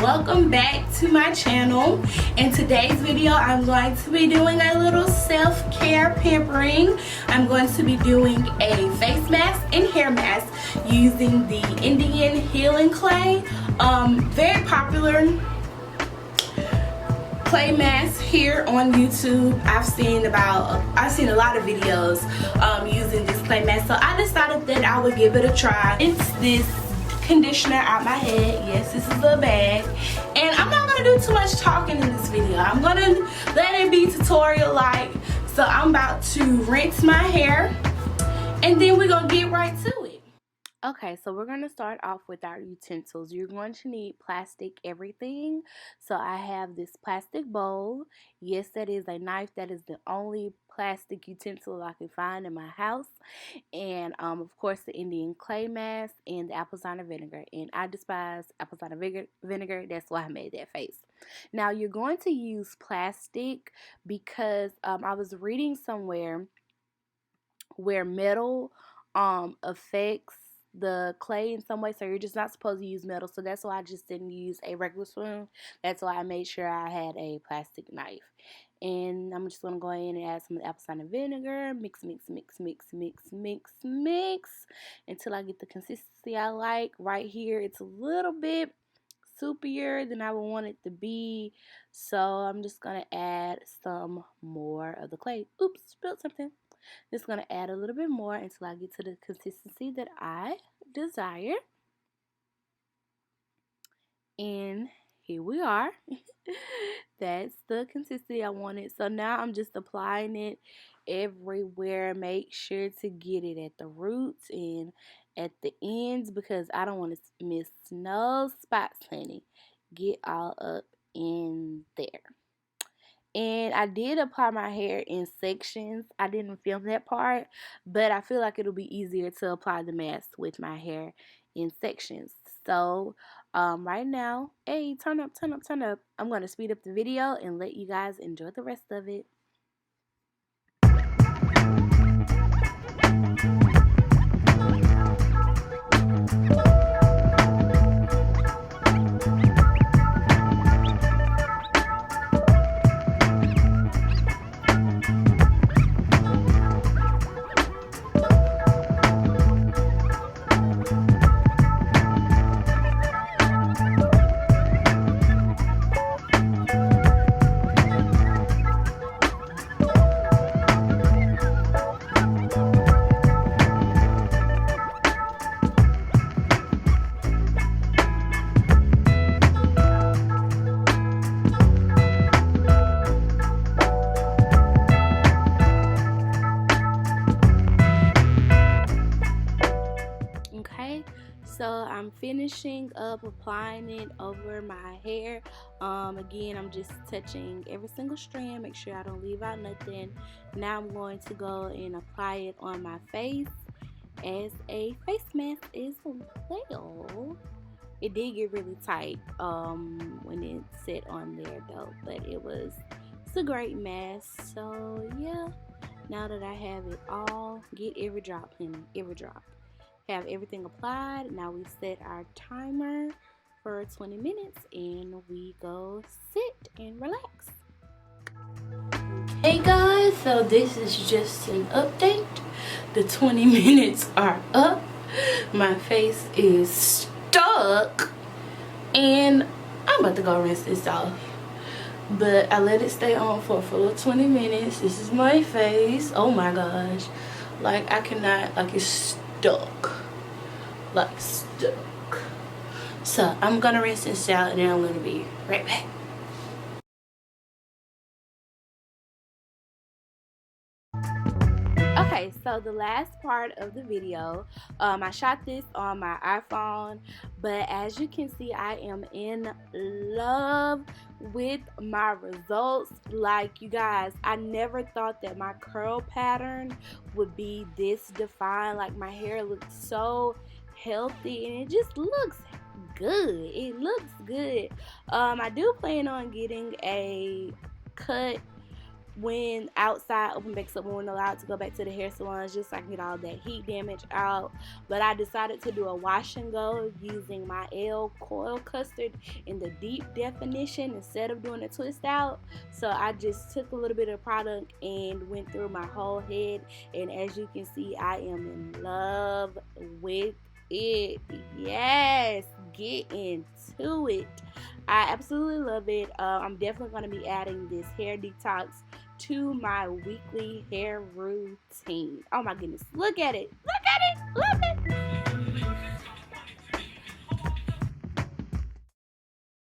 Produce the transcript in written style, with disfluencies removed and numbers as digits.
welcome back to my channel. In today's video, I'm going to be doing a little self-care pampering. I'm going to be doing a face mask and hair mask using the Indian healing clay. Very popular clay mask here on YouTube. I've seen a lot of videos using this clay mask, so I decided that I would give it a try. It's this conditioner out my head. Yes, this is a bag, and I'm not gonna do too much talking in this video. I'm gonna let it be tutorial like. So I'm about to rinse my hair and then we're gonna get right to it. Okay, so we're going to start off with our utensils. You're going to need plastic everything. So I have this plastic bowl. Yes, that is a knife. That is the only plastic utensil I can find in my house. And of course the Indian clay mask and the apple cider vinegar. And I despise apple cider vinegar. That's why I made that face. Now you're going to use plastic because I was reading somewhere where metal affects the clay in some way, so you're just not supposed to use metal. So that's why I just didn't use a regular spoon. That's why I made sure I had a plastic knife. And I'm just gonna go in and add some apple cider vinegar, mix until I get the consistency I like. Right here it's a little bit soupier than I would want it to be, so I'm just gonna add some more of the clay. Oops, spilled something. Just going to add a little bit more until I get to the consistency that I desire. And here we are. That's the consistency I wanted. So now I'm just applying it everywhere. Make sure to get it at the roots and at the ends because I don't want to miss no spots, honey. Get all up in there. And I did apply my hair in sections. I didn't film that part, but I feel like it'll be easier to apply the mask with my hair in sections. So right now, hey, turn up. I'm going to speed up the video and let you guys enjoy the rest of it. So I'm finishing up applying it over my hair. Again, I'm just touching every single strand, make sure I don't leave out nothing. Now I'm going to go and apply it on my face as a face mask as well. It did get really tight when it set on there though, but it's a great mask. So yeah, now that I have it all, get every drop, honey, every drop. Have everything applied. Now we set our timer for 20 minutes and we go sit and relax. Hey guys, so this is just an update. The 20 minutes are up. My face is stuck and I'm about to go rinse this off. But I let it stay on for a full 20 minutes. This is my face. Oh my gosh. Like I cannot, like it's stuck. Like stuck. So I'm gonna rinse this out and then I'm gonna be right back. Okay, so the last part of the video, I shot this on my iPhone, but as you can see, I am in love with my results. Like, you guys, I never thought that my curl pattern would be this defined. Like, my hair looks so healthy and it just looks good. It looks good. I do plan on getting a cut when outside open back up, when we're allowed to go back to the hair salons, just so I can get all that heat damage out. But I decided to do a wash and go using my L coil custard in the deep definition instead of doing a twist out. So I just took a little bit of product and went through my whole head, and as you can see, I am in love with it. Yes, get into it. I absolutely love it. I'm definitely going to be adding this hair detox to my weekly hair routine. Oh my goodness, look at it, look at it, look at it.